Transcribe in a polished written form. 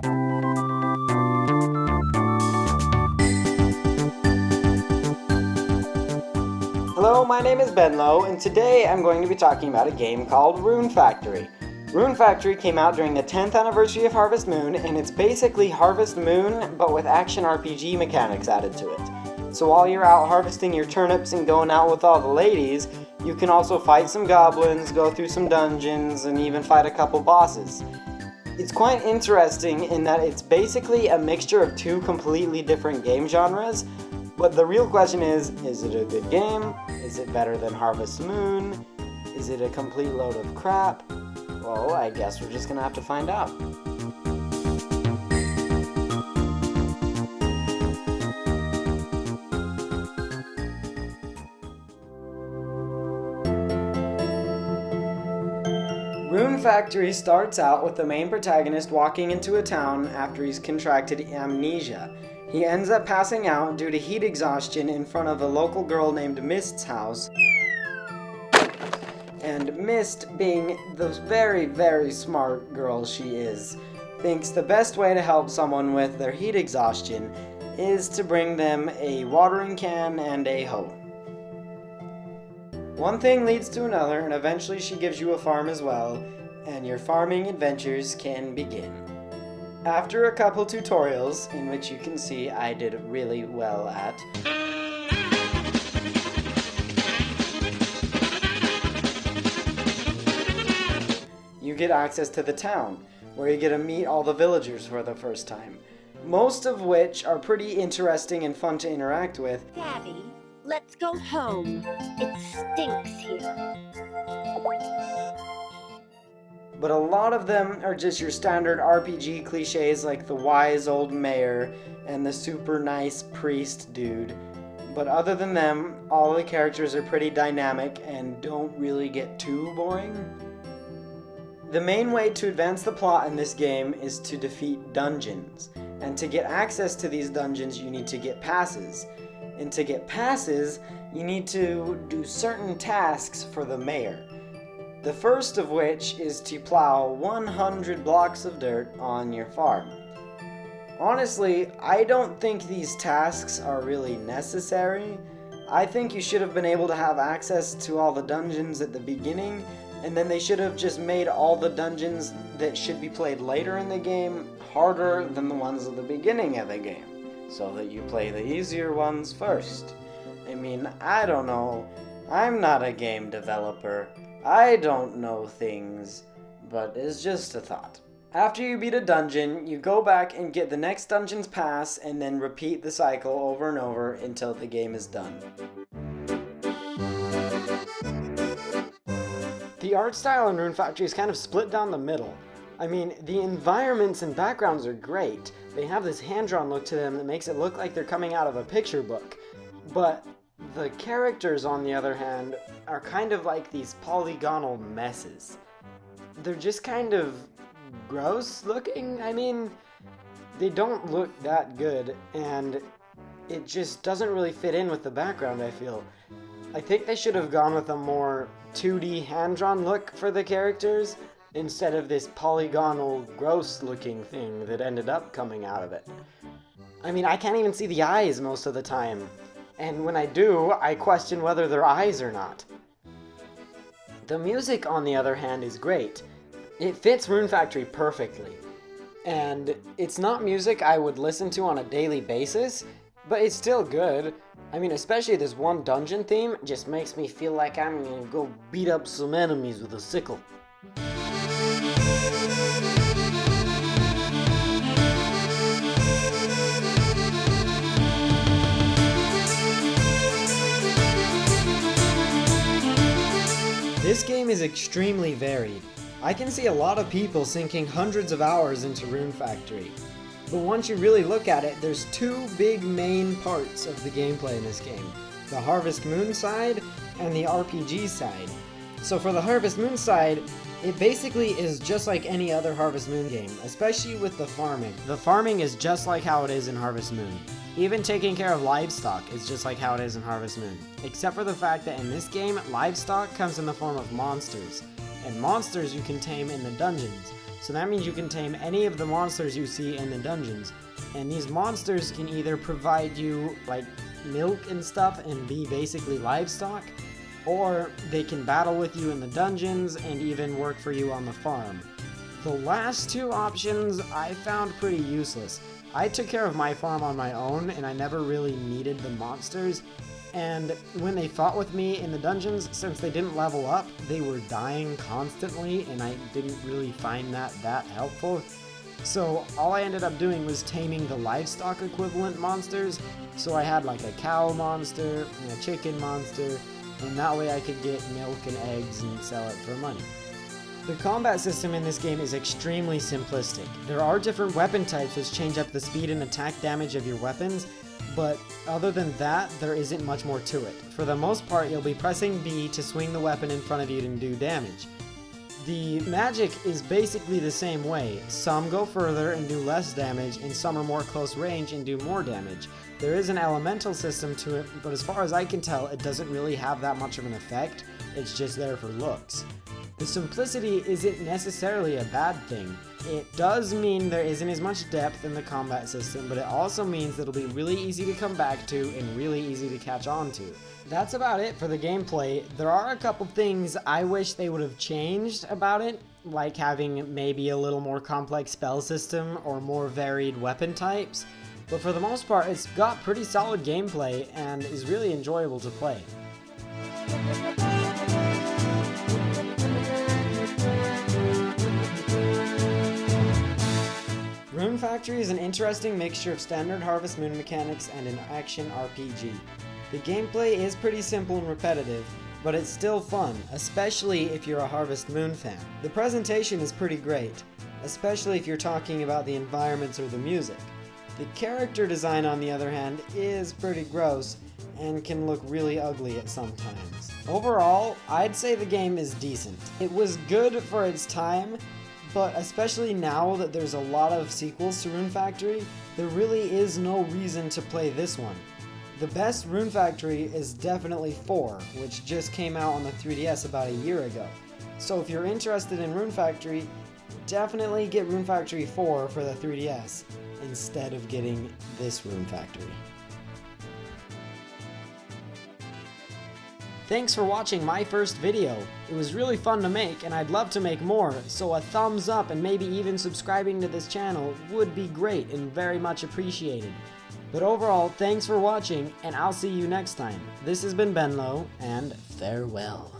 Hello, my name is Benlo, and today I'm going to be talking about a game called Rune Factory. Rune Factory came out during the 10th anniversary of Harvest Moon, and it's basically Harvest Moon, but with action RPG mechanics added to it. So while you're out harvesting your turnips and going out with all the ladies, you can also fight some goblins, go through some dungeons, and even fight a couple bosses. It's quite interesting in that it's basically a mixture of two completely different game genres, but the real question is it a good game? Is it better than Harvest Moon? Is it a complete load of crap? Well, I guess we're just gonna have to find out. Rune Factory starts out with the main protagonist walking into a town after he's contracted amnesia. He ends up passing out due to heat exhaustion in front of a local girl named Mist's house. And Mist, being the very, very smart girl she is, thinks the best way to help someone with their heat exhaustion is to bring them a watering can and a hoe. One thing leads to another, and eventually she gives you a farm as well, and your farming adventures can begin. After a couple tutorials, in which you can see I did really well at, you get access to the town, where you get to meet all the villagers for the first time, most of which are pretty interesting and fun to interact with. Daddy, let's go home. It stinks here. But a lot of them are just your standard RPG cliches like the wise old mayor and the super nice priest dude. But other than them, all the characters are pretty dynamic and don't really get too boring. The main way to advance the plot in this game is to defeat dungeons. And to get access to these dungeons, you need to get passes. And to get passes, you need to do certain tasks for the mayor. The first of which is to plow 100 blocks of dirt on your farm. Honestly, I don't think these tasks are really necessary. I think you should have been able to have access to all the dungeons at the beginning, and then they should have just made all the dungeons that should be played later in the game harder than the ones at the beginning of the game, so that you play the easier ones first. I mean, I don't know. I'm not a game developer. I don't know things, but it's just a thought. After you beat a dungeon, you go back and get the next dungeon's pass and then repeat the cycle over and over until the game is done. The art style in Rune Factory is kind of split down the middle. I mean, the environments and backgrounds are great. They have this hand-drawn look to them that makes it look like they're coming out of a picture book. But the characters, on the other hand, are kind of like these polygonal messes. They're just kind of gross looking. I mean, they don't look that good, and it just doesn't really fit in with the background, I feel. I think they should have gone with a more 2D hand-drawn look for the characters, instead of this polygonal, gross-looking thing that ended up coming out of it. I mean, I can't even see the eyes most of the time. And when I do, I question whether they're eyes or not. The music, on the other hand, is great. It fits Rune Factory perfectly. And it's not music I would listen to on a daily basis, but it's still good. I mean, especially this one dungeon theme just makes me feel like I'm gonna go beat up some enemies with a sickle. This game is extremely varied. I can see a lot of people sinking hundreds of hours into Rune Factory. But once you really look at it, there's two big main parts of the gameplay in this game. The Harvest Moon side and the RPG side. So for the Harvest Moon side, it basically is just like any other Harvest Moon game, especially with the farming. The farming is just like how it is in Harvest Moon. Even taking care of livestock is just like how it is in Harvest Moon. Except for the fact that in this game, livestock comes in the form of monsters. and monsters you can tame in the dungeons. So that means you can tame any of the monsters you see in the dungeons. And these monsters can either provide you like milk and stuff and be basically livestock, or they can battle with you in the dungeons and even work for you on the farm. The last two options I found pretty useless. I took care of my farm on my own and I never really needed the monsters, and when they fought with me in the dungeons, since they didn't level up, they were dying constantly and I didn't really find that helpful. So all I ended up doing was taming the livestock equivalent monsters. So I had like a cow monster and a chicken monster, and that way I could get milk and eggs and sell it for money. The combat system in this game is extremely simplistic. There are different weapon types which change up the speed and attack damage of your weapons, but other than that, there isn't much more to it. For the most part, you'll be pressing B to swing the weapon in front of you and do damage. The magic is basically the same way. Some go further and do less damage, and some are more close range and do more damage. There is an elemental system to it, but as far as I can tell, it doesn't really have that much of an effect. It's just there for looks. The simplicity isn't necessarily a bad thing. It does mean there isn't as much depth in the combat system, but it also means that it'll be really easy to come back to and really easy to catch on to. That's about it for the gameplay. There are a couple things I wish they would have changed about it, like having maybe a little more complex spell system or more varied weapon types, but for the most part it's got pretty solid gameplay and is really enjoyable to play. Rune Factory is an interesting mixture of standard Harvest Moon mechanics and an action RPG. The gameplay is pretty simple and repetitive, but it's still fun, especially if you're a Harvest Moon fan. The presentation is pretty great, especially if you're talking about the environments or the music. The character design, on the other hand, is pretty gross and can look really ugly at some times. Overall, I'd say the game is decent. It was good for its time, but especially now that there's a lot of sequels to Rune Factory, there really is no reason to play this one. The best Rune Factory is definitely 4, which just came out on the 3DS about a year ago. So if you're interested in Rune Factory, definitely get Rune Factory 4 for the 3DS instead of getting this Rune Factory. Thanks for watching my first video. It was really fun to make and I'd love to make more, so a thumbs up and maybe even subscribing to this channel would be great and very much appreciated. But overall, thanks for watching and I'll see you next time. This has been Benlo, and farewell.